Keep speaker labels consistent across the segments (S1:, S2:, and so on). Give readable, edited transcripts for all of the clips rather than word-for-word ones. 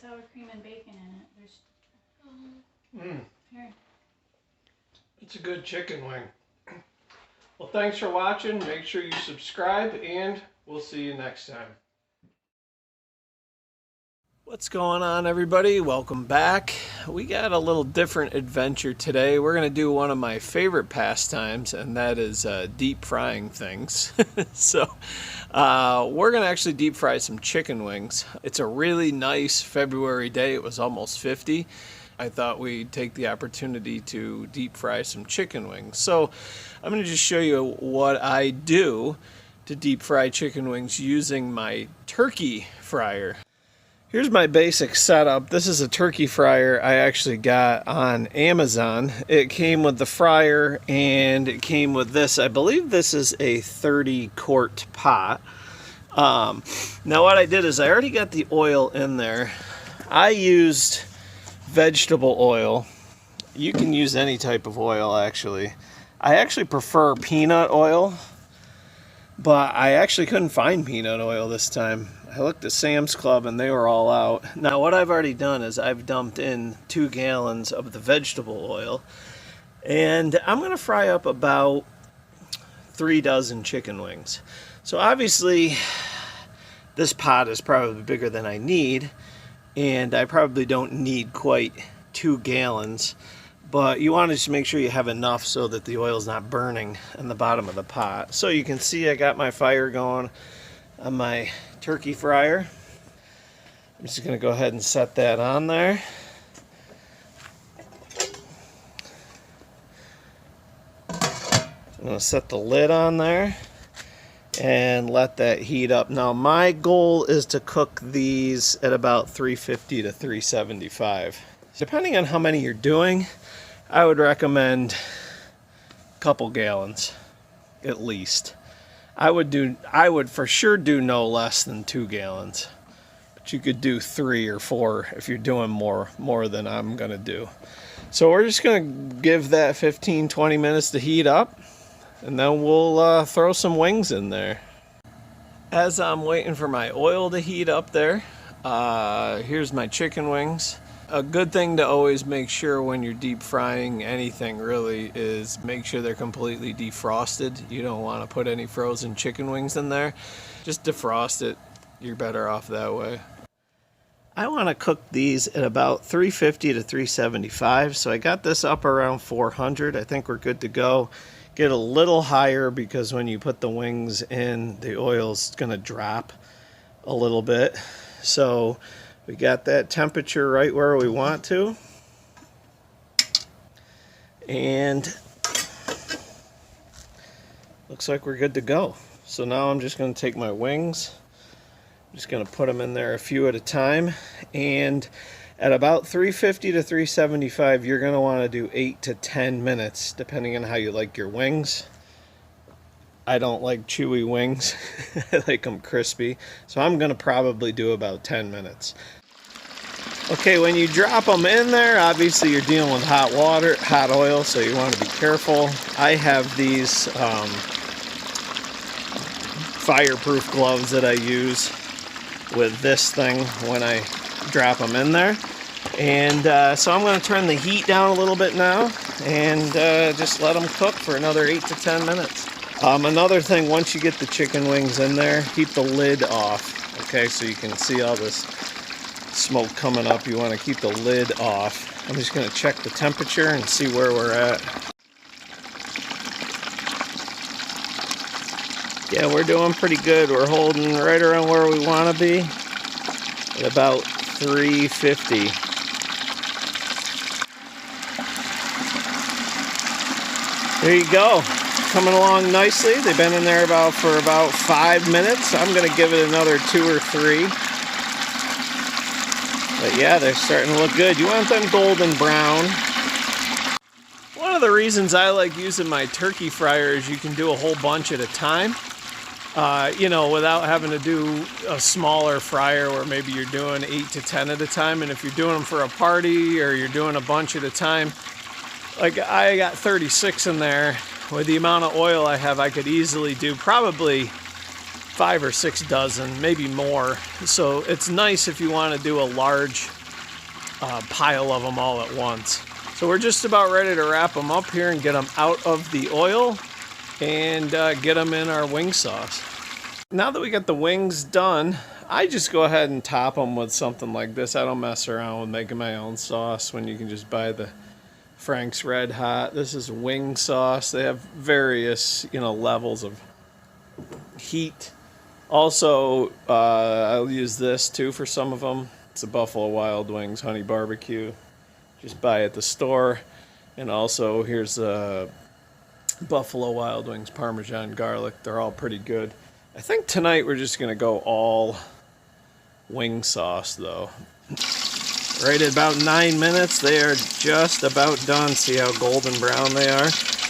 S1: Sour cream and bacon in it. Here.
S2: It's a good chicken wing. Well, thanks for watching. Make sure you subscribe, and we'll see you next time. What's going on, everybody? Welcome back. We got a little different adventure today. We're going to do one of my favorite pastimes, and that is deep frying things. So we're going to actually deep fry some chicken wings. It's a really nice February day. It was almost 50. I thought we'd take the opportunity to deep fry some chicken wings. So I'm going to just show you what I do to deep fry chicken wings using my turkey fryer. Here's my basic setup. This is a turkey fryer I actually got on Amazon. It came with the fryer and it came with this. I believe this is a 30-quart pot. Now what I did is I already got the oil in there. I used vegetable oil. You can use any type of oil actually. I actually prefer peanut oil, but I actually couldn't find peanut oil this time. I looked at Sam's Club and they were all out. Now what I've already done is I've dumped in 2 gallons of the vegetable oil, and I'm going to fry up about 3 dozen chicken wings. So obviously this pot is probably bigger than I need, and I probably don't need quite 2 gallons, but you want to just make sure you have enough so that the oil is not burning in the bottom of the pot. So you can see I got my fire going on my turkey fryer. I'm just going to go ahead and set that on there. I'm going to set the lid on there and let that heat up. Now my goal is to cook these at about 350 to 375. Depending on how many you're doing, I would recommend a couple gallons at least. I would for sure do no less than 2 gallons, but you could do 3 or 4 if you're doing more than I'm gonna do. So we're just gonna give that 15-20 minutes to heat up, and then we'll throw some wings in there. As I'm waiting for my oil to heat up there, here's my chicken wings. A good thing to always make sure when you're deep frying anything really is make sure they're completely defrosted. You don't want to put any frozen chicken wings in there. Just defrost it. You're better off that way. I want to cook these at about 350 to 375, so I got this up around 400. I think we're good to go. Get a little higher because when you put the wings in, the oil's going to drop a little bit. So we got that temperature right where we want to. And looks like we're good to go. So now I'm just going to take my wings. I'm just going to put them in there a few at a time. And at about 350 to 375, you're going to want to do 8 to 10 minutes, depending on how you like your wings. I don't like chewy wings. I like them crispy. So I'm going to probably do about 10 minutes. Okay, when you drop them in there, obviously you're dealing with hot water, hot oil, so you want to be careful. I have these fireproof gloves that I use with this thing when I drop them in there. And so I'm going to turn the heat down a little bit now and just let them cook for another 8 to 10 minutes. Another thing, once you get the chicken wings in there, keep the lid off. Okay, so you can see all this smoke coming up. You want to keep the lid off. I'm just going to check the temperature and see where we're at. Yeah, we're doing pretty good. We're holding right around where we want to be at about 350. There you go. Coming along nicely. They've been in there for about 5 minutes. I'm going to give it another 2 or 3. But yeah, they're starting to look good. You want them golden brown. One of the reasons I like using my turkey fryer is you can do a whole bunch at a time. You know, without having to do a smaller fryer where maybe you're doing 8 to 10 at a time. And if you're doing them for a party or you're doing a bunch at a time, like I got 36 in there. With the amount of oil I have, I could easily do probably 5 or 6 dozen, maybe more. So it's nice if you want to do a large pile of them all at once. So we're just about ready to wrap them up here and get them out of the oil and get them in our wing sauce. Now that we got the wings done, I just go ahead and top them with something like this. I don't mess around with making my own sauce when you can just buy the Frank's Red Hot. This is wing sauce. They have various, you know, levels of heat. Also, I'll use this too for some of them. It's a Buffalo Wild Wings honey barbecue. Just buy at the store. And also, here's Buffalo Wild Wings Parmesan garlic. They're all pretty good. I think tonight we're just gonna go all wing sauce though. Right at about 9 minutes, they are just about done. See how golden brown they are?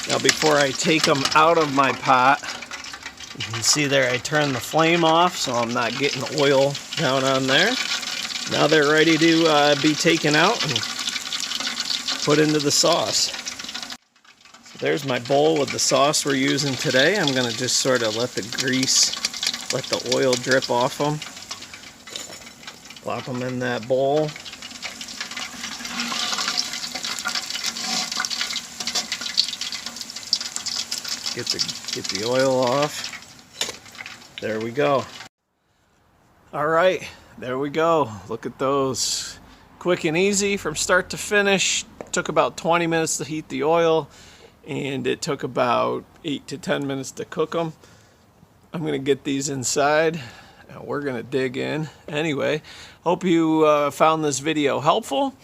S2: Now before I take them out of my pot, you can see there I turned the flame off so I'm not getting oil down on there. Now they're ready to be taken out and put into the sauce. So there's my bowl with the sauce we're using today. I'm going to just sort of let the grease, let the oil drip off them. Plop them in that bowl. Get the oil off. There we go. All right, there we go. Look at those. Quick and easy from start to finish. Took about 20 minutes to heat the oil, and it took about 8 to 10 minutes to cook them. I'm gonna get these inside, and we're gonna dig in. Anyway, hope you found this video helpful.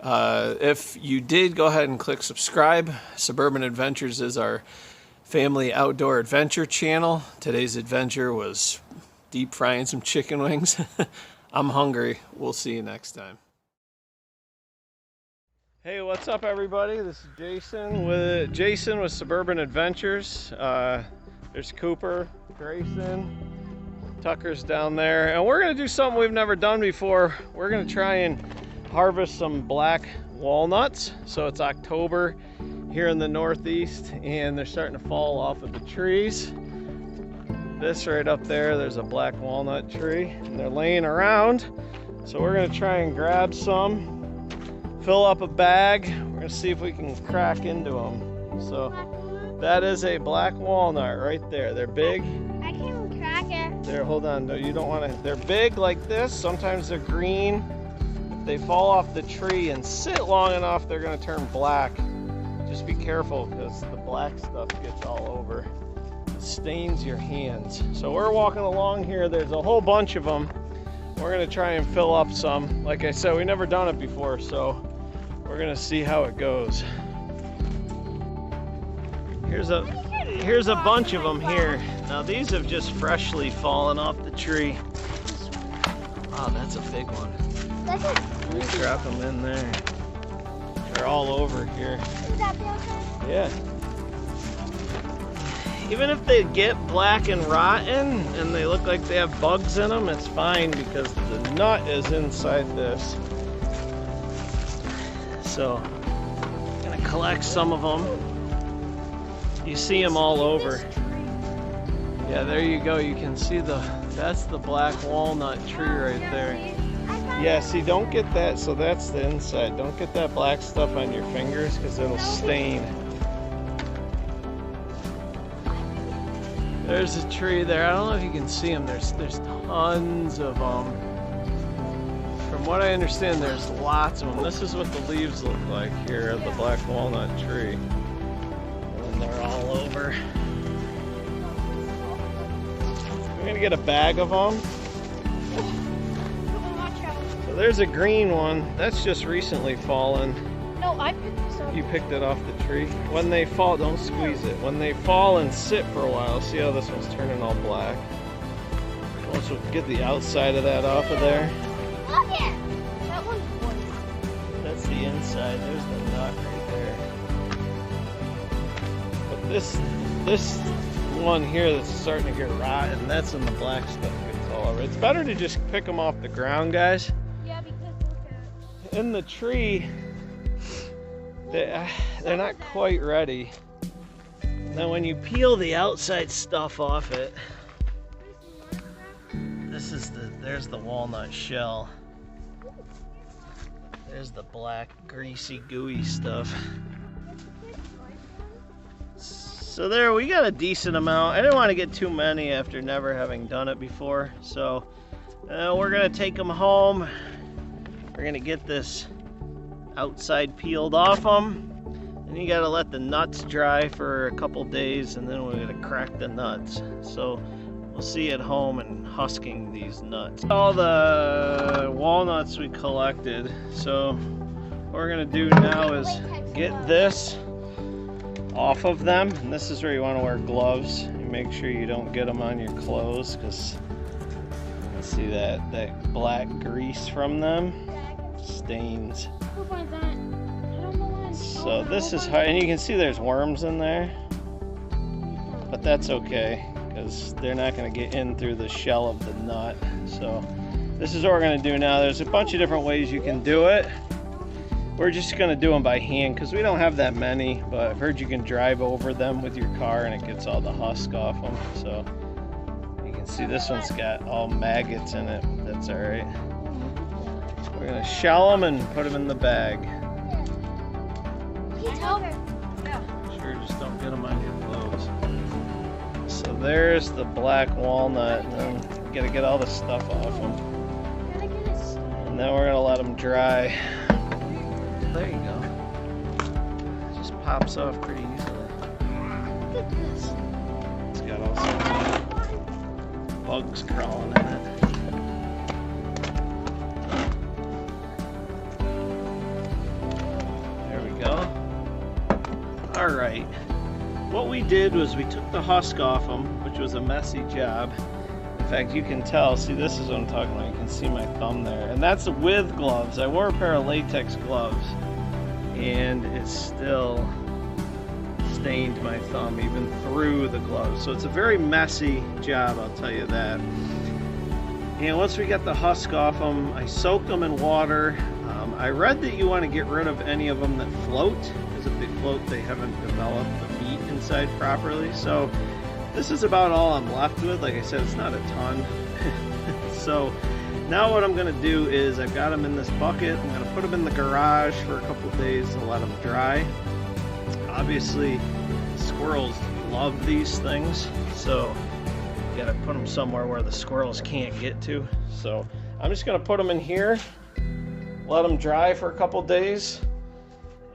S2: If you did, go ahead and click subscribe. Suburban Adventures is our family outdoor adventure channel. Today's adventure was deep frying some chicken wings. I'm hungry. We'll see you next time. Hey, what's up everybody? This is Jason with Suburban Adventures. There's Cooper, Grayson, Tucker's down there, and we're gonna do something we've never done before. We're gonna try and harvest some black walnuts. So it's October here in the Northeast, and they're starting to fall off of the trees. This right up there, there's a black walnut tree, and they're laying around. So we're gonna try and grab some, fill up a bag. We're gonna see if we can crack into them. So that is a black walnut right there. They're big.
S3: I can crack it.
S2: There, hold on. No, you don't want to. They're big like this. Sometimes they're green. If they fall off the tree and sit long enough, they're gonna turn black. Just be careful because the black stuff gets all over. It stains your hands. So we're walking along here. There's a whole bunch of them. We're gonna try and fill up some. Like I said, we've never done it before, so we're gonna see how it goes. Here's a bunch of them here. Now these have just freshly fallen off the tree. Wow, that's a big one. Let me drop them in there. They're all over here. Yeah. Even if they get black and rotten and they look like they have bugs in them, it's fine because the nut is inside this. So, I'm gonna collect some of them. You see them all over. Yeah, there you go. You can see that's the black walnut tree right there. Yeah, see, don't get that. So that's the inside. Don't get that black stuff on your fingers because it'll stain. There's a tree there. I don't know if you can see them. There's tons of them. From what I understand, there's lots of them. This is what the leaves look like here of the black walnut tree. And they're all over. We're gonna get a bag of them. So there's a green one. That's just recently fallen.
S3: No, I picked this up.
S2: You picked it off the tree? When they fall, don't squeeze it. When they fall and sit for a while, see how this one's turning all black? Once we get the outside of that off of there.
S3: Look it! That one's white.
S2: That's the inside. There's the nut right there. But this one here that's starting to get rotten, that's when the black stuff gets all over. It's better to just pick them off the ground, guys.
S3: Yeah, because look at it.
S2: In the tree, they're not quite ready. Now when you peel the outside stuff off it, there's the walnut shell. There's the black, greasy, gooey stuff. So there, we got a decent amount. I didn't want to get too many after never having done it before. So we're gonna take them home. We're gonna get this outside peeled off them. And you gotta let the nuts dry for a couple days, and then we're gonna crack the nuts. So we'll see you at home and husking these nuts. All the walnuts we collected. So what we're gonna do now is get this off of them. And this is where you want to wear gloves. You make sure you don't get them on your clothes, because you can see that black grease from them stains. So this is hard, and you can see there's worms in there, but that's okay because they're not going to get in through the shell of the nut. So this is what we're going to do now. There's a bunch of different ways you can do it. We're just going to do them by hand because we don't have that many, but I've heard you can drive over them with your car and it gets all the husk off them. So you can see this one's got all maggots in it, but that's all right. We're going to shell them and put them in the bag. Sure, just don't get them on your clothes. So there's the black walnut, and then you gotta get all the stuff off them. And then we're gonna let them dry. There you go. It just pops off pretty easily.
S3: Look at this.
S2: It's got all sorts of bugs crawling in it. There we go. All right. What we did was we took the husk off them, which was a messy job. In fact, you can tell, see, this is what I'm talking about. You can see my thumb there. And that's with gloves. I wore a pair of latex gloves, and it still stained my thumb even through the gloves. So it's a very messy job, I'll tell you that. And once we got the husk off them, I soaked them in water. I read that you want to get rid of any of them that float, because if they float, they haven't developed the meat inside properly. So this is about all I'm left with. Like I said, it's not a ton. So now what I'm going to do is I've got them in this bucket. I'm going to put them in the garage for a couple days to let them dry. Obviously, squirrels love these things, so you got to put them somewhere where the squirrels can't get to. So I'm just going to put them in here, let them dry for a couple days,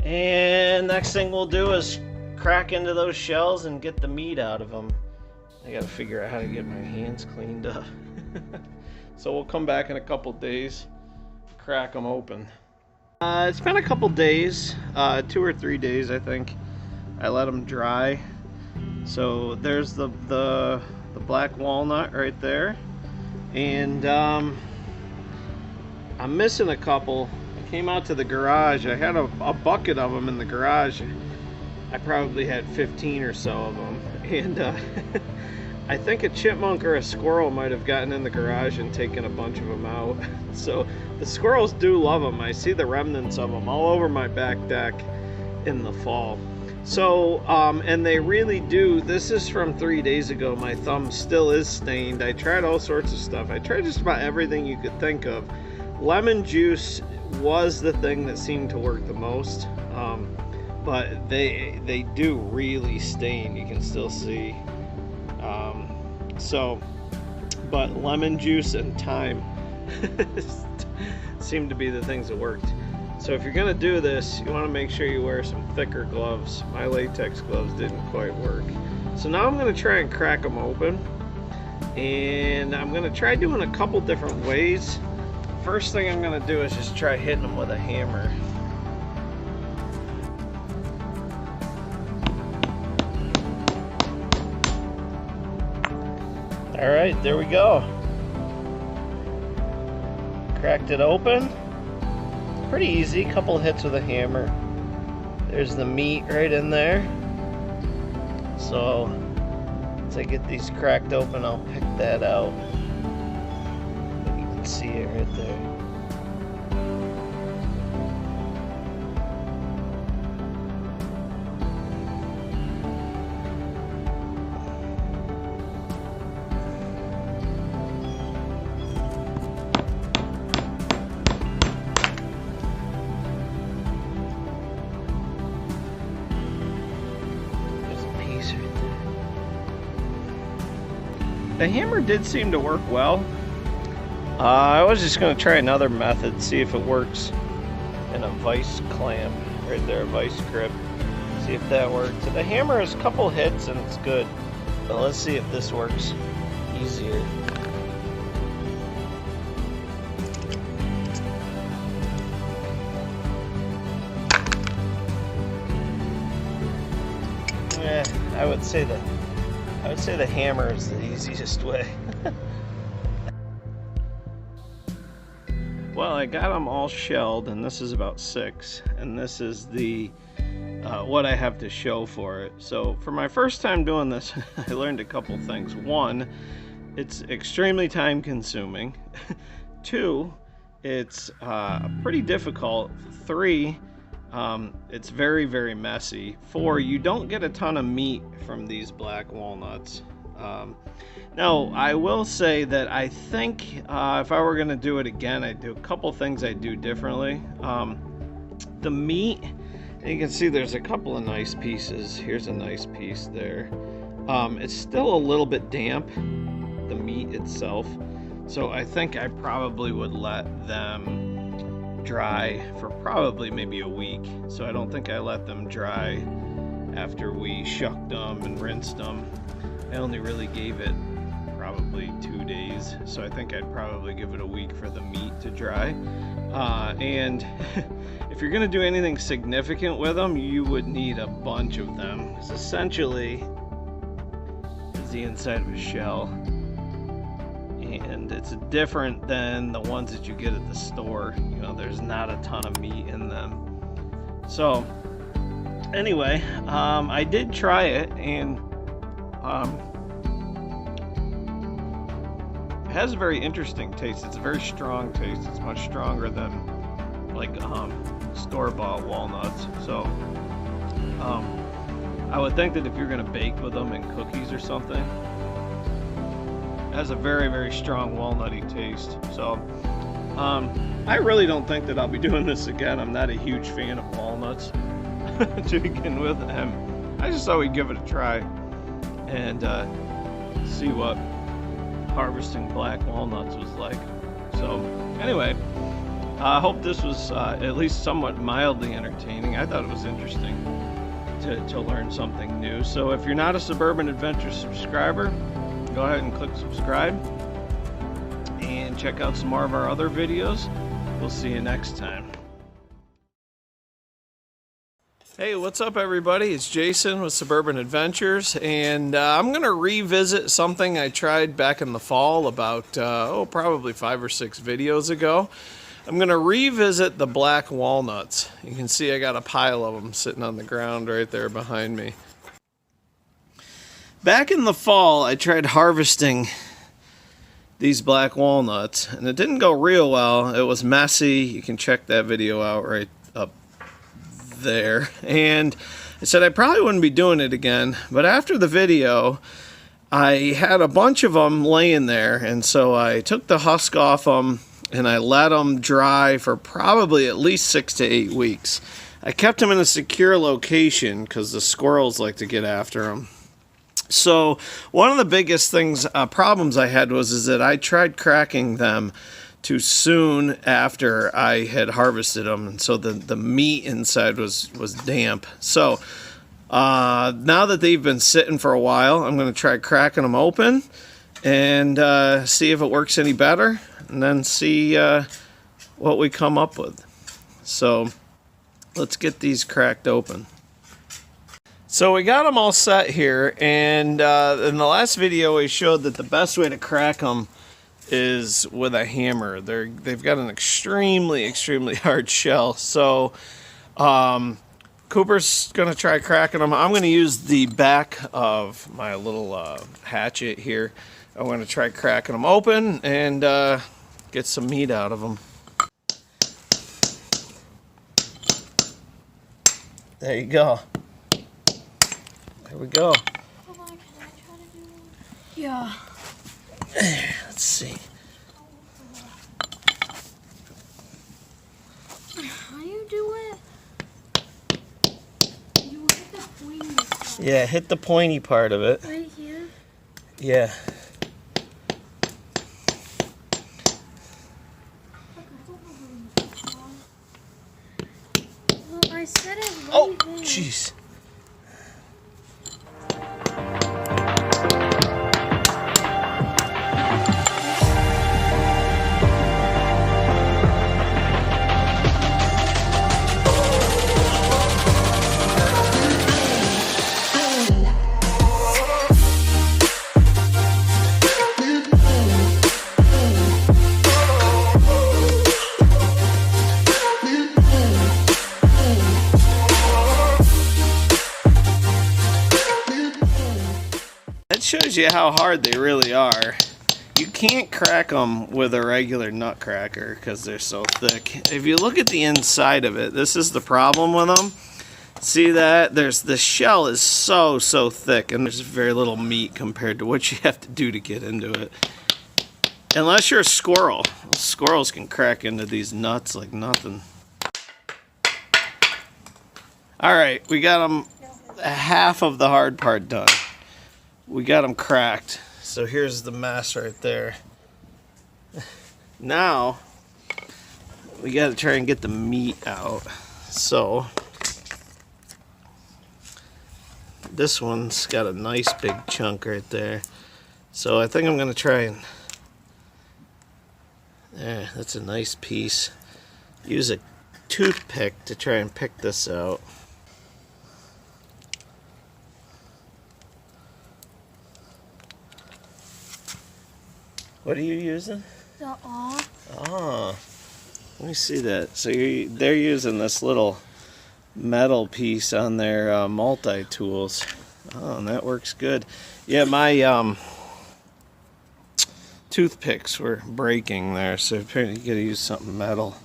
S2: and next thing we'll do is crack into those shells and get the meat out of them. I gotta figure out how to get my hands cleaned up. So we'll come back in a couple days, crack them open. It's been a couple days, 2 or 3 days I think. I let them dry. So there's the black walnut right there, and I'm missing a couple. I came out to the garage. I had a bucket of them in the garage. I probably had 15 or so of them, and I think a chipmunk or a squirrel might have gotten in the garage and taken a bunch of them out. So the squirrels do love them. I see the remnants of them all over my back deck in the fall. So and they really do. This is from 3 days ago. My thumb still is stained. I tried all sorts of stuff. I tried just about everything you could think of. Lemon juice was the thing that seemed to work the most, but they do really stain. You can still see. But lemon juice and thyme seem to be the things that worked. So if you're gonna do this, you want to make sure you wear some thicker gloves. My latex gloves didn't quite work. So now I'm gonna try and crack them open, and I'm gonna try doing a couple different ways. First thing I'm gonna do is just try hitting them with a hammer. All right, there we go. Cracked it open. Pretty easy, couple hits with a hammer. There's the meat right in there. So as I get these cracked open, I'll pick that out. You can see it right there. The hammer did seem to work well. I was just going to try another method, see if it works in a vice clamp. Right there, a vice grip. See if that works. The hammer is a couple hits and it's good. But let's see if this works easier. Yeah, I would say the hammer is the easiest way. Well, I got them all shelled, and this is about 6, and this is the what I have to show for it. So for my first time doing this, I learned a couple things. 1, it's extremely time consuming. 2, it's pretty difficult. 3, it's very, very messy. 4, you don't get a ton of meat from these black walnuts. Now, I will say that I think if I were going to do it again, I'd do a couple things I'd do differently. The meat, you can see there's a couple of nice pieces. Here's a nice piece there. It's still a little bit damp, the meat itself. So I think I probably would let them dry for probably maybe a week. So I don't think I let them dry after we shucked them and rinsed them. I only really gave it probably 2 days, so I think I'd probably give it a week for the meat to dry. And if you're going to do anything significant with them, you would need a bunch of them. It's essentially is the inside of a shell, and it's different than the ones that you get at the store. You know, there's not a ton of meat in them. So anyway, I did try it, and it has a very interesting taste. It's a very strong taste. It's much stronger than like store-bought walnuts. So I would think that if you're going to bake with them in cookies or something, it has a very, very strong walnutty taste. So I really don't think that I'll be doing this again. I'm not a huge fan of walnuts to begin with. I just thought we'd give it a try and see what harvesting black walnuts was like. So anyway, I hope this was at least somewhat mildly entertaining. I thought it was interesting to learn something new. So if you're not a Suburban Adventures subscriber, go ahead and click subscribe and check out some more of our other videos. We'll see you next time. Hey, what's up everybody? It's Jason with Suburban Adventures, and I'm going to revisit something I tried back in the fall about, probably 5 or 6 videos ago. I'm going to revisit the black walnuts. You can see I got a pile of them sitting on the ground right there behind me. Back in the fall, I tried harvesting these black walnuts, and it didn't go real well. It was messy. You can check that video out right up there. And I said I probably wouldn't be doing it again, but after the video I had a bunch of them laying there, and so I took the husk off them and I let them dry for probably at least 6 to 8 weeks. I kept them in a secure location because the squirrels like to get after them. So one of the biggest problems I had was that I tried cracking them too soon after I had harvested them, and so the meat inside was damp. So now that they've been sitting for a while, I'm going to try cracking them open and see if it works any better, and then see what we come up with. So let's get these cracked open. So we got them all set here, and in the last video we showed that the best way to crack them is with a hammer. They've got an extremely hard shell. So Cooper's gonna try cracking them. I'm gonna use the back of my little hatchet here. I'm gonna try cracking them open and get some meat out of them. There you go. There we go.
S3: Hold on, can I try to do it? Yeah.
S2: Let's see.
S3: How do you do it? You hit the pointy part.
S2: Yeah, hit the pointy part of it.
S3: Right here?
S2: Yeah.
S3: Well, I said it right
S2: Oh,
S3: there.
S2: jeez. That shows you how hard they really are. You can't crack them with a regular nut cracker because they're so thick. If you look at the inside of it, this is the problem with them. See that? The shell is so thick, and there's very little meat compared to what you have to do to get into it. Unless you're a squirrel. Squirrels can crack into these nuts like nothing. Alright, we got them half of the hard part done. We got them cracked. So here's the mess right there. Now, we got to try and get the meat out. So, this one's got a nice big chunk right there. So I think I'm going to try and... There, that's a nice piece. Use a toothpick to try and pick this out. What are you using?
S3: The aw.
S2: Oh, let me see that. So they're using this little metal piece on their multi-tools. Oh, and that works good. Yeah, my toothpicks were breaking there, so apparently you gotta use something metal.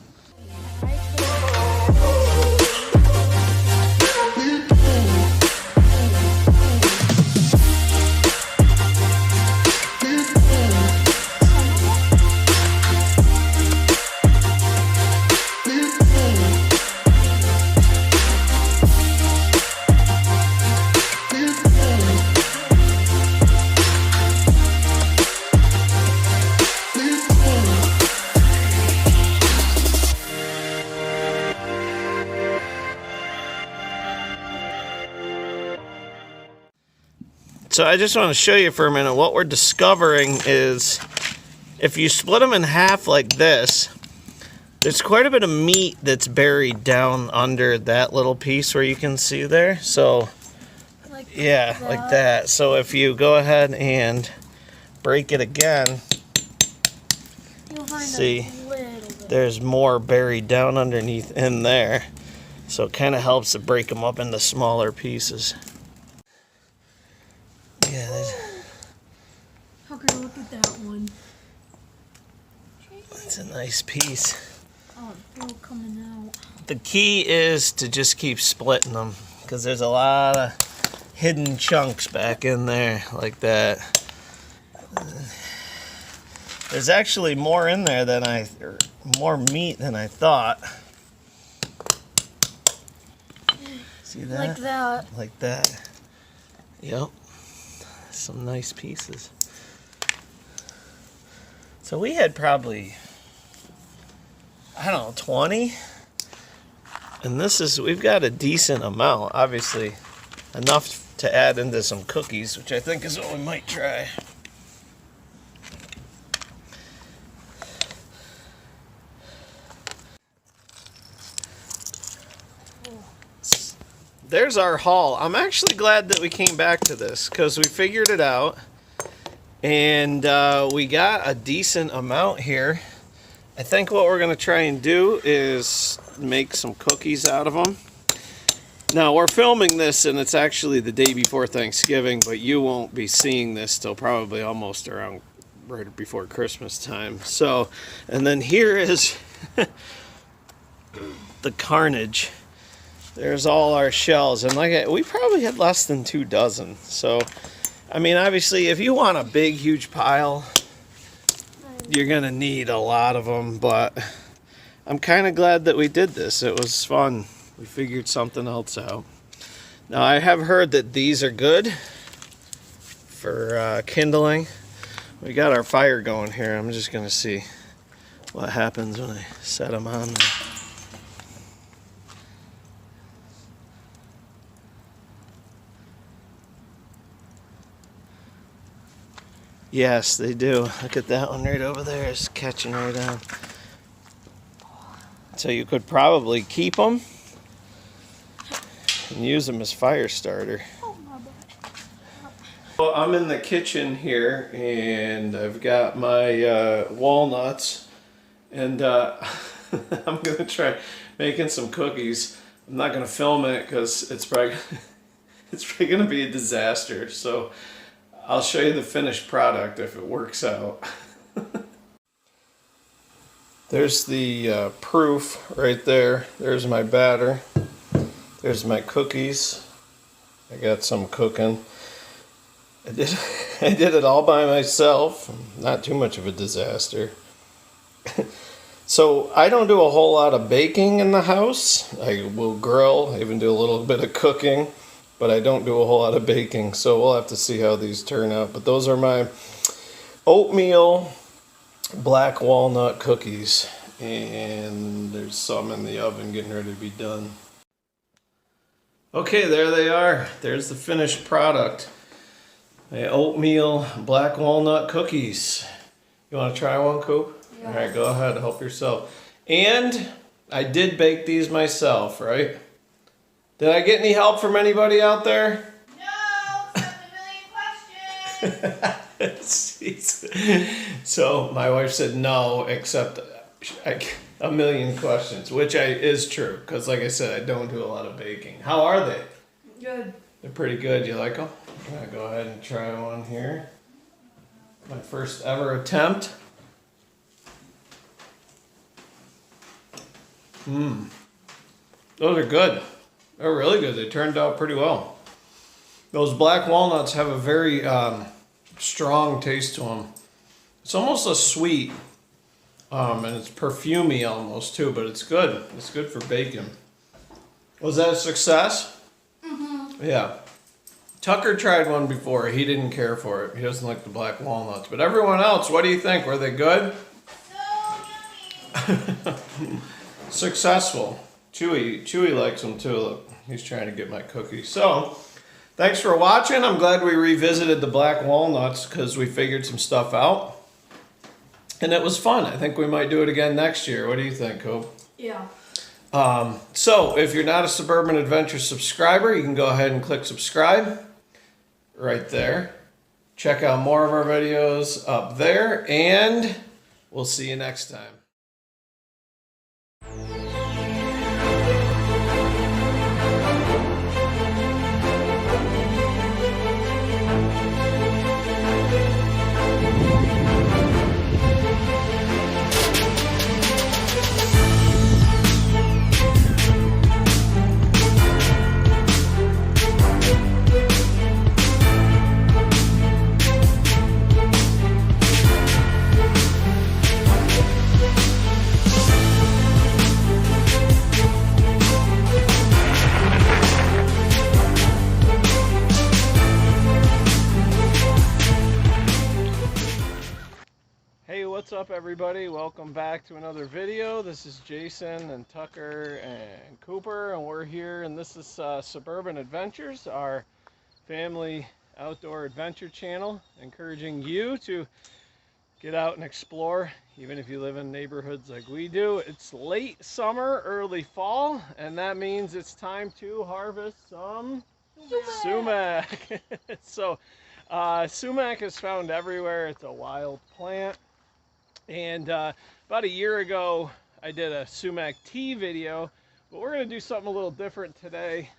S2: So I just want to show you for a minute what we're discovering is if you split them in half like this, there's quite a bit of meat that's buried down under that little piece where you can see there. So
S3: Like
S2: yeah,
S3: that.
S2: like that. So if you go ahead and break it again,
S3: You'll find
S2: see,
S3: a little bit.
S2: there's more buried down underneath in there. So it kind of helps to break them up into smaller pieces. Yeah,
S3: Okay, look at that one.
S2: that's a nice piece.
S3: Oh, it's still coming out.
S2: The key is to just keep splitting them because there's a lot of hidden chunks back in there like that. There's actually more in there than or more meat than I thought. See that?
S3: Like that.
S2: Like that. Yep. Some nice pieces. So we had probably, I don't know, 20? And we've got a decent amount, obviously enough to add into some cookies, which I think is what we might try. there's our haul. I'm actually glad that we came back to this because we figured it out. And we got a decent amount here. I think what we're going to try and do is make some cookies out of them. Now, we're filming this, and it's actually the day before Thanksgiving, but you won't be seeing this till probably almost around right before Christmas time. So, and then here is the carnage. There's all our shells, and we probably had less than 2 dozen. So, I mean, obviously, if you want a big, huge pile, you're going to need a lot of them, but I'm kind of glad that we did this. It was fun. We figured something else out. Now, I have heard that these are good for kindling. We got our fire going here. I'm just going to see what happens when I set them on there. Yes, they do. Look at that one right over there. It's catching right on. So you could probably keep them and use them as fire starter. Well, I'm in the kitchen here, and I've got my walnuts, and I'm gonna try making some cookies. I'm not gonna film it because it's probably gonna be a disaster. So I'll show you the finished product if it works out. There's the proof right there. There's my batter. There's my cookies. I got some cooking. I did it all by myself. Not too much of a disaster. So I don't do a whole lot of baking in the house. I will grill, even do a little bit of cooking, but I don't do a whole lot of baking. So we'll have to see how these turn out. But those are my oatmeal black walnut cookies, and there's some in the oven getting ready to be done. Okay, there they are. There's the finished product. My oatmeal black walnut cookies. You want to try one, Coop? Yeah. All right, go ahead, help yourself. And I did bake these myself, right? Did I get any help from anybody out there?
S1: No, except a million questions.
S2: So my wife said no, except a million questions, which is true, because like I said, I don't do a lot of baking. How are they?
S1: Good.
S2: They're pretty good. You like them? I'm going to go ahead and try one here. My first ever attempt. Those are good. They're really good. They turned out pretty well. Those black walnuts have a very strong taste to them. It's almost a sweet, and it's perfumey almost too, but it's good. It's good for bacon. Was that a success? Mm-hmm. Yeah. Tucker tried one before. He didn't care for it. He doesn't like the black walnuts. But everyone else, what do you think? Were they good?
S1: So yummy.
S2: Successful. Chewy likes them too. Look, he's trying to get my cookie. So, thanks for watching. I'm glad we revisited the black walnuts because we figured some stuff out. And it was fun. I think we might do it again next year. What do you think, Coop?
S1: Yeah.
S2: So, if you're not a Suburban Adventures subscriber, you can go ahead and click subscribe right there. Check out more of our videos up there, and we'll see you next time. What's up, everybody? Welcome back to another video. This is Jason and Tucker and Cooper, and we're here, and this is Suburban Adventures, our family outdoor adventure channel, encouraging you to get out and explore, even if you live in neighborhoods like we do. It's late summer, early fall, and that means it's time to harvest some sumac. So sumac is found everywhere. It's a wild plant. And about a year ago, I did a sumac tea video, but we're going to do something a little different today.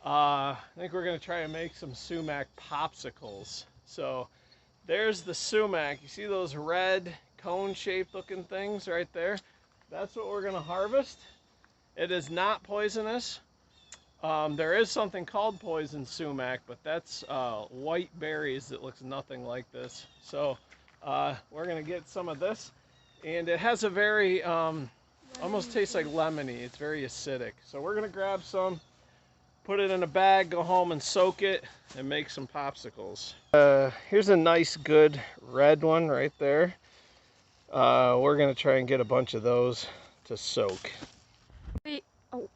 S2: I think we're going to try and make some sumac popsicles. So there's the sumac. You see those red cone-shaped looking things right there? That's what we're going to harvest. It is not poisonous. There is something called poison sumac, but that's white berries that looks nothing like this. So we're going to get some of this. And it has a very, almost tastes like lemony. It's very acidic. So we're going to grab some, put it in a bag, go home and soak it, and make some popsicles. Here's a nice, good red one right there. We're going to try and get a bunch of those to soak.
S3: Wait. Oh.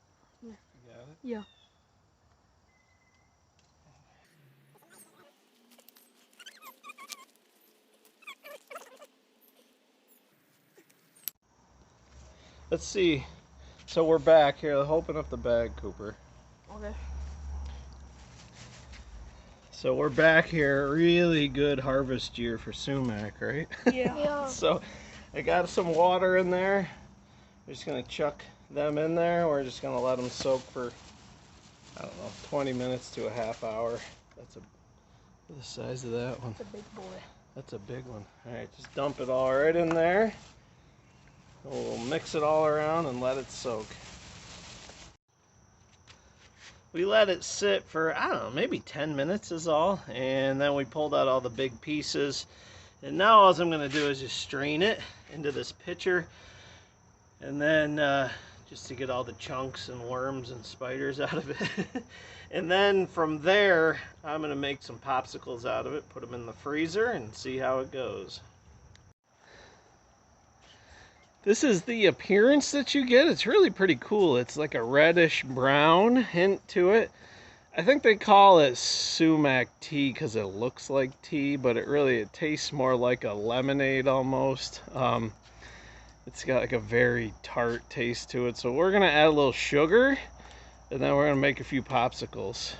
S2: You got it?
S3: Yeah.
S2: Let's see. So we're back here. Open up the bag, Cooper.
S3: Okay.
S2: So we're back here. Really good harvest year for sumac, right?
S3: Yeah.
S2: So I got some water in there. We're just gonna chuck them in there. We're just gonna let them soak for, I don't know, 20 minutes to a half hour. That's the size of that one.
S3: It's a big boy.
S2: That's a big one. All right, just dump it all right in there. We'll mix it all around and let it soak. We let it sit for, I don't know, maybe 10 minutes is all. And then we pulled out all the big pieces. And now all I'm gonna do is just strain it into this pitcher. And then just to get all the chunks and worms and spiders out of it. And then from there, I'm gonna make some popsicles out of it, put them in the freezer and see how it goes. This is the appearance that you get. It's really pretty cool. It's like a reddish brown hint to it. I think they call it sumac tea because it looks like tea, but it tastes more like a lemonade almost. It's got like a very tart taste to it. So we're gonna add a little sugar and then we're gonna make a few popsicles.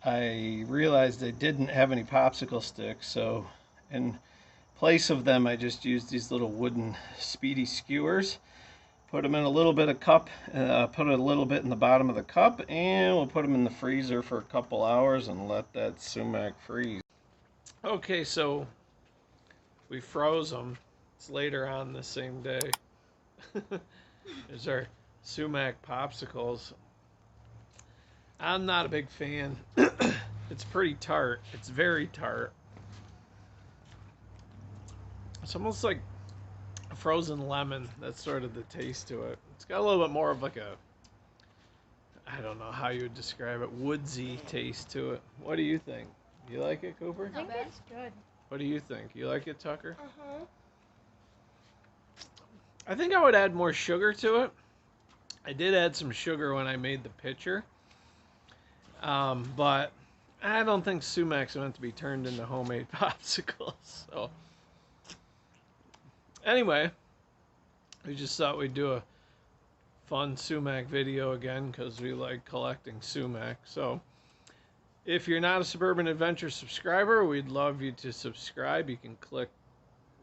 S2: I realized I didn't have any popsicle sticks, so in place of them I just used these little wooden speedy skewers. Put them in a little bit of cup, put a little bit in the bottom of the cup, and we'll put them in the freezer for a couple hours and let that sumac freeze. Okay, so we froze them. It's later on the same day. There's our sumac popsicles. I'm not a big fan. It's pretty tart. It's very tart. It's almost like a frozen lemon. That's sort of the taste to it. It's got a little bit more of like a, I don't know how you would describe it, woodsy taste to it. What do you think? You like it, Cooper?
S3: I think it's good.
S2: What do you think? You like it, Tucker?
S3: Uh-huh.
S2: I think I would add more sugar to it. I did add some sugar when I made the pitcher. But I don't think sumac's meant to be turned into homemade popsicles. So anyway, we just thought we'd do a fun sumac video again because we like collecting sumac. So if you're not a Suburban Adventures subscriber, we'd love you to subscribe. You can click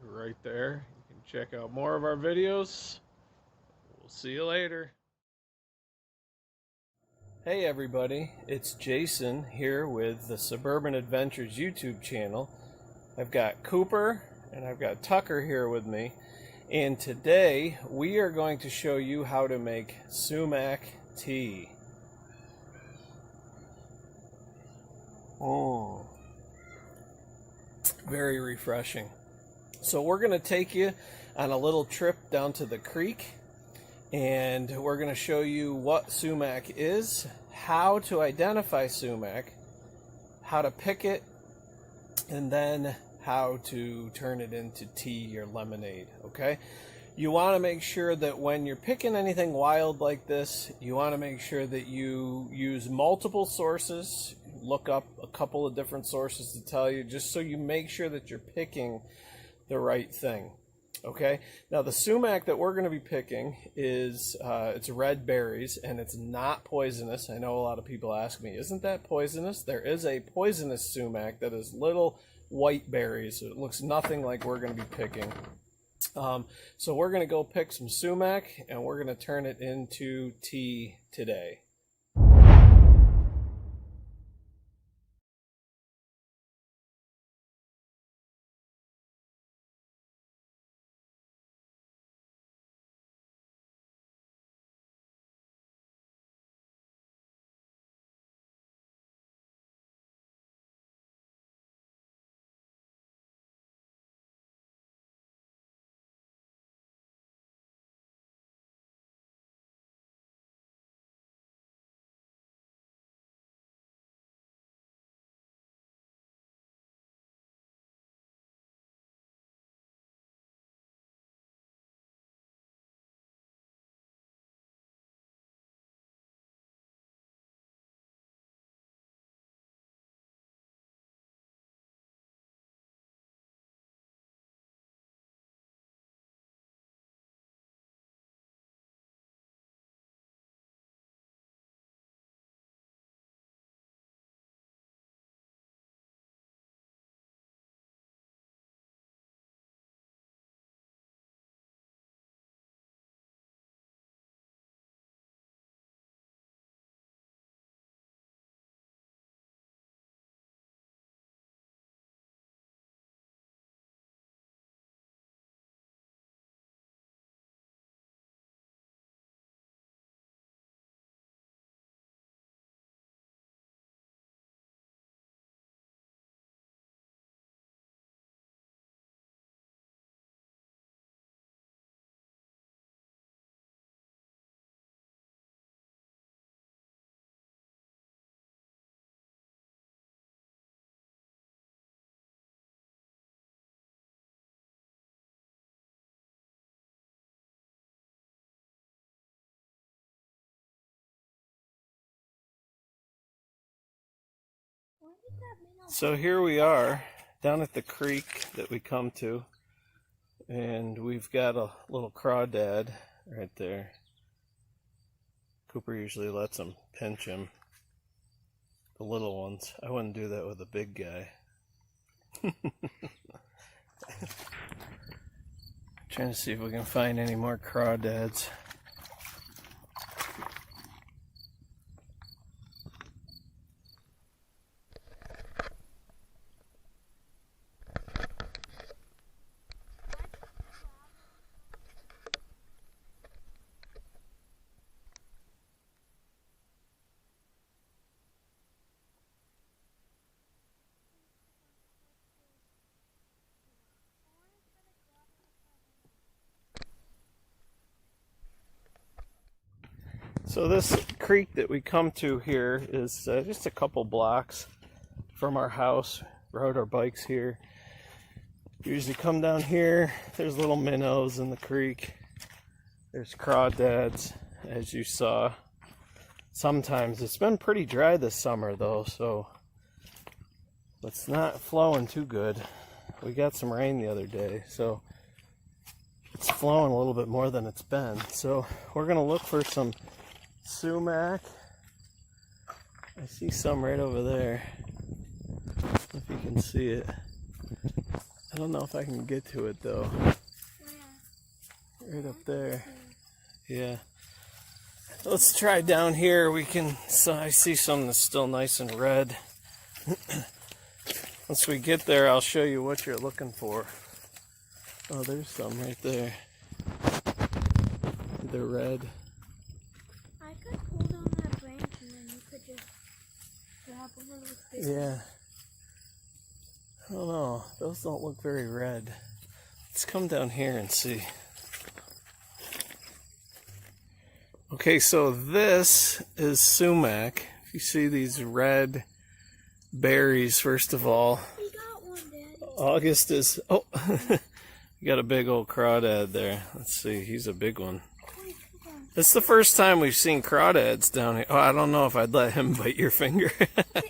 S2: right there. You can check out more of our videos. We'll see you later. Hey everybody, it's Jason here with the Suburban Adventures YouTube channel. I've got Cooper and I've got Tucker here with me, and today we are going to show you how to make sumac tea. Oh, very refreshing. So we're going to take you on a little trip down to the creek, and we're going to show you what sumac is, how to identify sumac, how to pick it, and then how to turn it into tea or lemonade, okay? You want to make sure that when you're picking anything wild like this, you want to make sure that you use multiple sources. look up a couple of different sources to tell you, just so you make sure that you're picking the right thing. Okay, now the sumac that we're going to be picking is it's red berries, and it's not poisonous. I know a lot of people ask me, isn't that poisonous? There is a poisonous sumac that is little white berries. It looks nothing like we're going to be picking. So we're going to go pick some sumac, and we're going to turn it into tea today. So here we are down at the creek that we come to, and we've got a little crawdad right there. Cooper usually lets him pinch him, the little ones. I wouldn't do that with a big guy. Trying to see if we can find any more crawdads. So this creek that we come to here is just a couple blocks from our house. Rode our bikes here. Usually come down here. There's little minnows in the creek. There's crawdads, as you saw. Sometimes it's been pretty dry this summer though, so it's not flowing too good. We got some rain the other day, so it's flowing a little bit more than it's been. So we're gonna look for some sumac. I see some right over there, if you can see it. I don't know if I can get to it though. Right up there. Yeah. Let's try down here. We can. So I see some that's still nice and red. Once we get there, I'll show you what you're looking for. Oh, there's some right there. They're red.
S3: I could hold on that branch and then you could just grab one of those.
S2: Yeah. I don't know. Those don't look very red. Let's come down here and see. Okay, so this is sumac. If you see these red berries, first of all.
S3: We got one, Dad.
S2: August is... Oh, you got a big old crawdad there. Let's see, he's a big one. It's the first time we've seen crawdads down here. Oh, I don't know if I'd let him bite your finger.
S3: I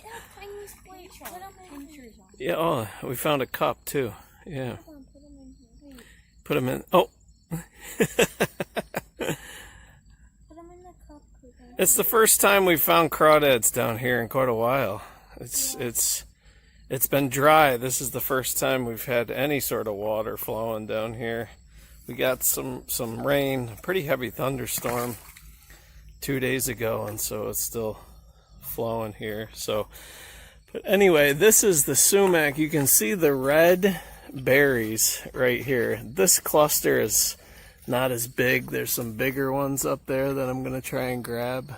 S2: Yeah, oh, we found a cup too. Yeah.
S3: Come on, put them in here.
S2: Put them in. Oh.
S3: Put them in the cup, Cooper.
S2: It's the first time we've found crawdads down here in quite a while. It's been dry. This is the first time we've had any sort of water flowing down here. We got some rain, a pretty heavy thunderstorm 2 days ago, and so it's still flowing here. So, but anyway, this is the sumac. You can see the red berries right here. This cluster is not as big. There's some bigger ones up there that I'm going to try and grab.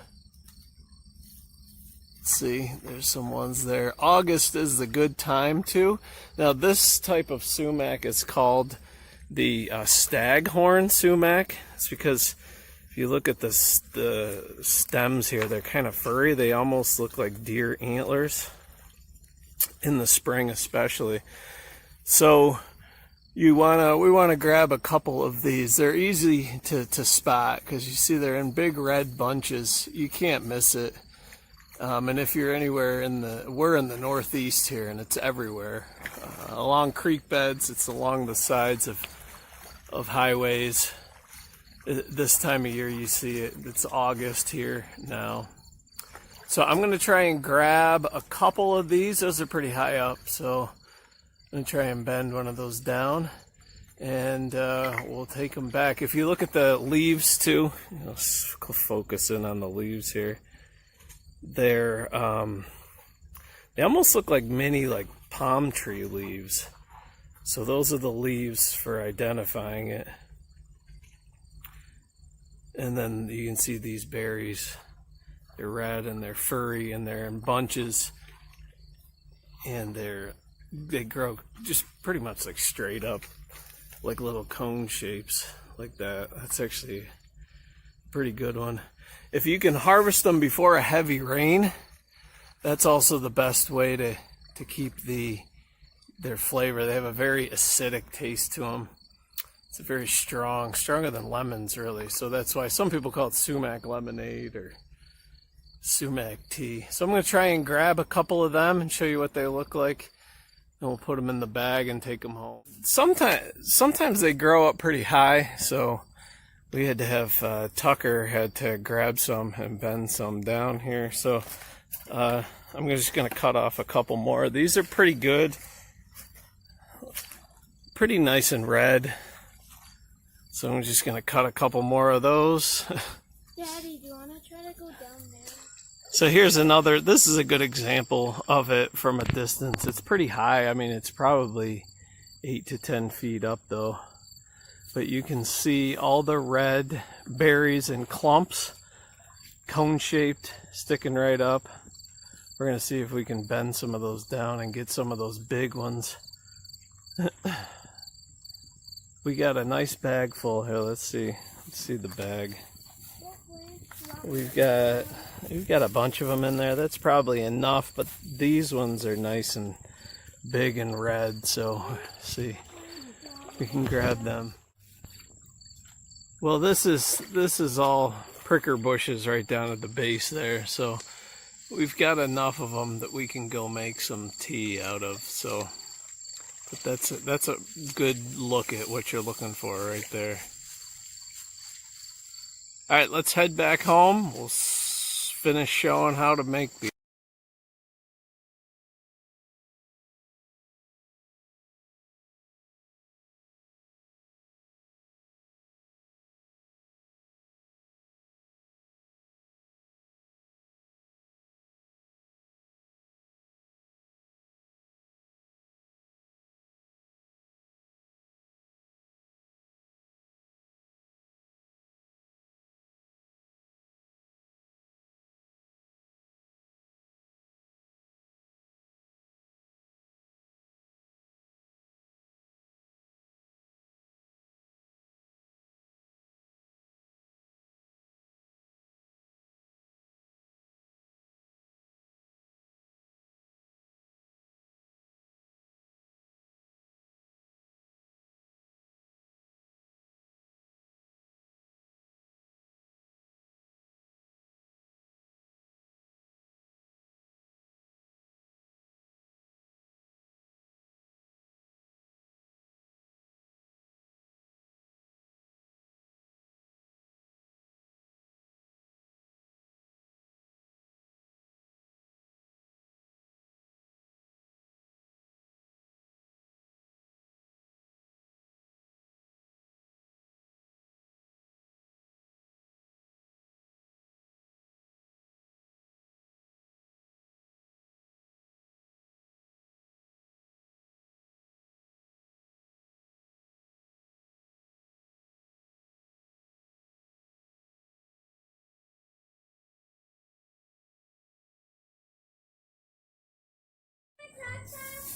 S2: See, there's some ones there. August is the good time too. Now this type of sumac is called the staghorn sumac. It's because if you look at the stems here, they're kind of furry. They almost look like deer antlers in the spring especially. So we want to grab a couple of these. They're easy to spot because you see they're in big red bunches. You can't miss it. And if you're anywhere we're in the Northeast here, and it's everywhere. Along creek beds, it's along the sides of highways. This time of year you see it. It's August here now. So I'm going to try and grab a couple of these. Those are pretty high up, so I'm going to try and bend one of those down, and we'll take them back. If you look at the leaves too, focus in on the leaves here. They almost look like mini palm tree leaves. So those are the leaves for identifying it. And then you can see these berries. They're red and they're furry and they're in bunches, and they grow just pretty much like straight up, like little cone shapes like that. That's actually a pretty good one. If you can harvest them before a heavy rain, that's also the best way to keep their flavor. They have a very acidic taste to them. It's very strong, stronger than lemons really. So that's why some people call it sumac lemonade or sumac tea. So I'm going to try and grab a couple of them and show you what they look like. And we'll put them in the bag and take them home. Sometimes they grow up pretty high, so we had to have Tucker had to grab some and bend some down here. So I'm just going to cut off a couple more. These are pretty good, pretty nice and red. So I'm just going to cut a couple more of those.
S3: Daddy, do you want to try to go down there?
S2: So here's another, this is a good example of it from a distance. It's pretty high. I mean, it's probably 8 to 10 feet up though. But you can see all the red berries in clumps, cone-shaped, sticking right up. We're going to see if we can bend some of those down and get some of those big ones. We got a nice bag full here. Let's see the bag. We've got a bunch of them in there. That's probably enough, but these ones are nice and big and red, so see, we can grab them. Well, this is all pricker bushes right down at the base there, so we've got enough of them that we can go make some tea out of. So, but that's a good look at what you're looking for right there. All right, let's head back home. We'll finish showing how to make these.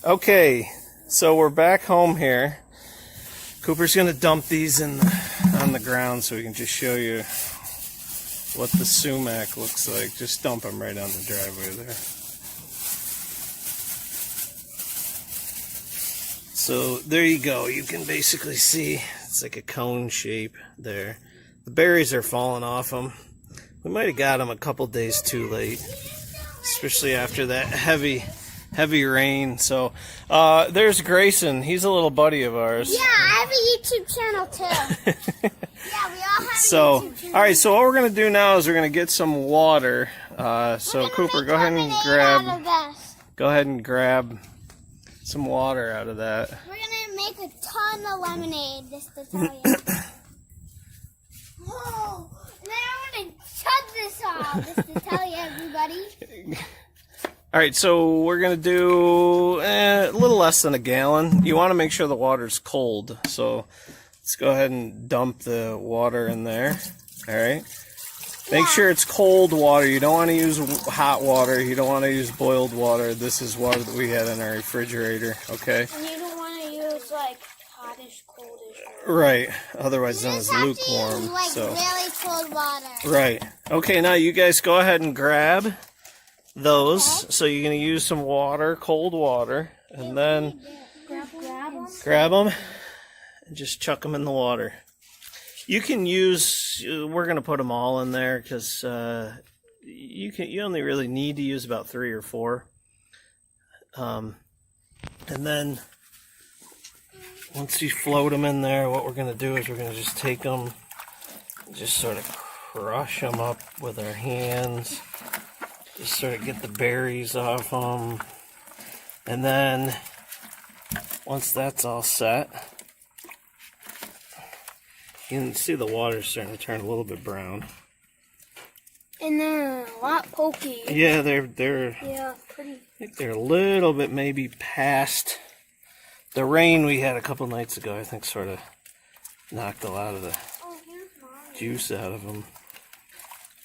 S2: Okay, so we're back home here. Cooper's gonna dump these on the ground so we can just show you what the sumac looks like. Just dump them right on the driveway there. So there you go. You can basically see it's like a cone shape there. The berries are falling off them. We might have got them a couple days too late, especially after that heavy rain. So there's Grayson. He's a little buddy of ours.
S3: Yeah, I have a YouTube channel too. Yeah, we all have a YouTube channel.
S2: All right, so what we're going to do now is we're going to get some water. So Cooper, go ahead and grab some water out of that.
S3: We're going to make a ton of lemonade, just to tell you. Whoa! And then I'm going to chug this off, just to tell you, everybody.
S2: All right, so we're going to do a little less than a gallon. You want to make sure the water's cold. So let's go ahead and dump the water in there. All right. Make sure it's cold water. You don't want to use hot water. You don't want to use boiled water. This is water that we had in our refrigerator, okay?
S3: And you don't want to use, like, hottish, coldish water.
S2: Right. Otherwise then it's lukewarm.
S3: Use, like, really cold water.
S2: Right. Okay, now you guys go ahead and grab those. Okay. So you're going to use some water, cold water, and then grab them and just chuck them in the water. You can use, we're going to put them all in there because you only really need to use about 3 or 4. And then once you float them in there, what we're going to do is we're going to just take them, just sort of crush them up with our hands, just sort of get the berries off them. And then once that's all set, you can see the water's starting to turn a little bit brown.
S3: And they're a lot pokey.
S2: Yeah, they're
S3: pretty.
S2: I think they're a little bit maybe past the rain we had a couple nights ago. I think sort of knocked a lot of the juice out of them.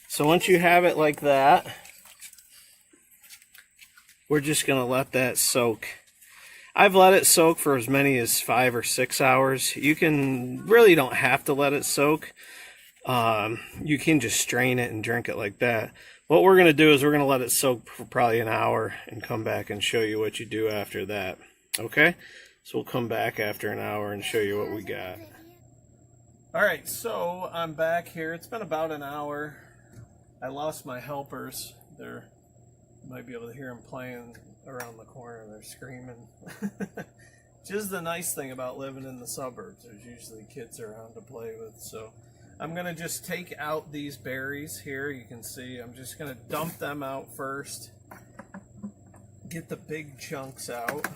S2: So once you have it like that, we're just going to let that soak. I've let it soak for as many as 5 or 6 hours. You really don't have to let it soak. You can just strain it and drink it like that. What we're going to do is we're going to let it soak for probably an hour and come back and show you what you do after that. Okay? So we'll come back after an hour and show you what we got. Alright, so I'm back here. It's been about an hour. I lost my helpers. You might be able to hear them playing around the corner. They're screaming. Which is the nice thing about living in the suburbs. There's usually kids around to play with. So I'm going to just take out these berries here. You can see I'm just going to dump them out first. Get the big chunks out.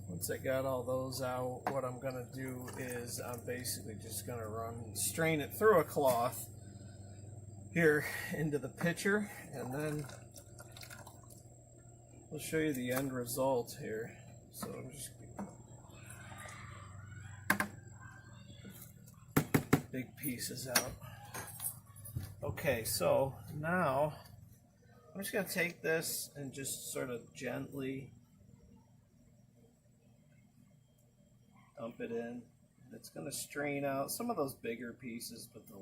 S2: Once I got all those out, what I'm going to do is I'm basically just going to strain it through a cloth here into the pitcher, and then we'll show you the end result here. So I'm just big pieces out. Okay, so now I'm just going to take this and just sort of gently dump it in. It's going to strain out some of those bigger pieces, but the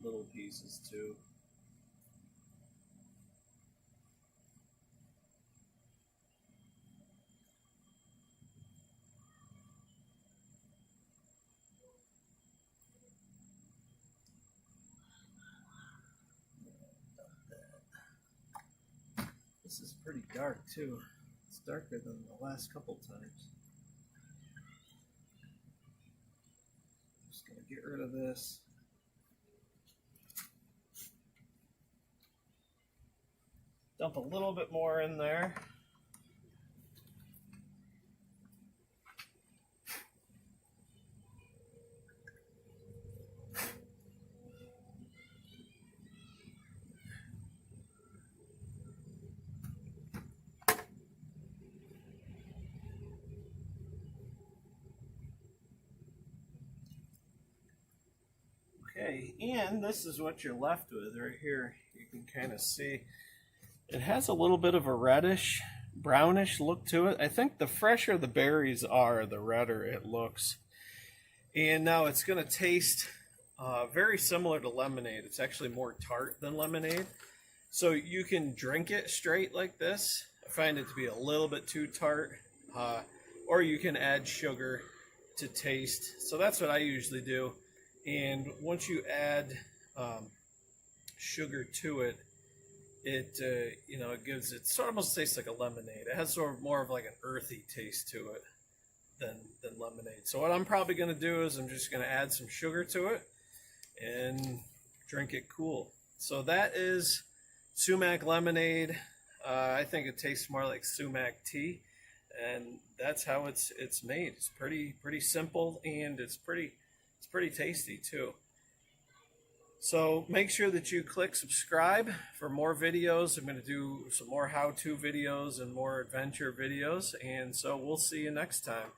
S2: little pieces too. This is pretty dark too. It's darker than the last couple times. Just gonna get rid of this. Dump a little bit more in there. Okay, and this is what you're left with right here. You can kind of see It has a little bit of a reddish, brownish look to it. I think the fresher the berries are, the redder it looks. And now it's going to taste very similar to lemonade. It's actually more tart than lemonade. So you can drink it straight like this. I find it to be a little bit too tart. Or you can add sugar to taste. So that's what I usually do. And once you add sugar to it, it it sort of almost tastes like a lemonade. It has sort of more of like an earthy taste to it than lemonade. So what I'm probably going to do is I'm just going to add some sugar to it and drink it cool. So that is Sumac lemonade. I think it tastes more like Sumac tea, and that's how it's made. It's pretty simple, and it's pretty tasty too. So make sure that you click subscribe for more videos. I'm going to do some more how-to videos and more adventure videos, and so we'll see you next time.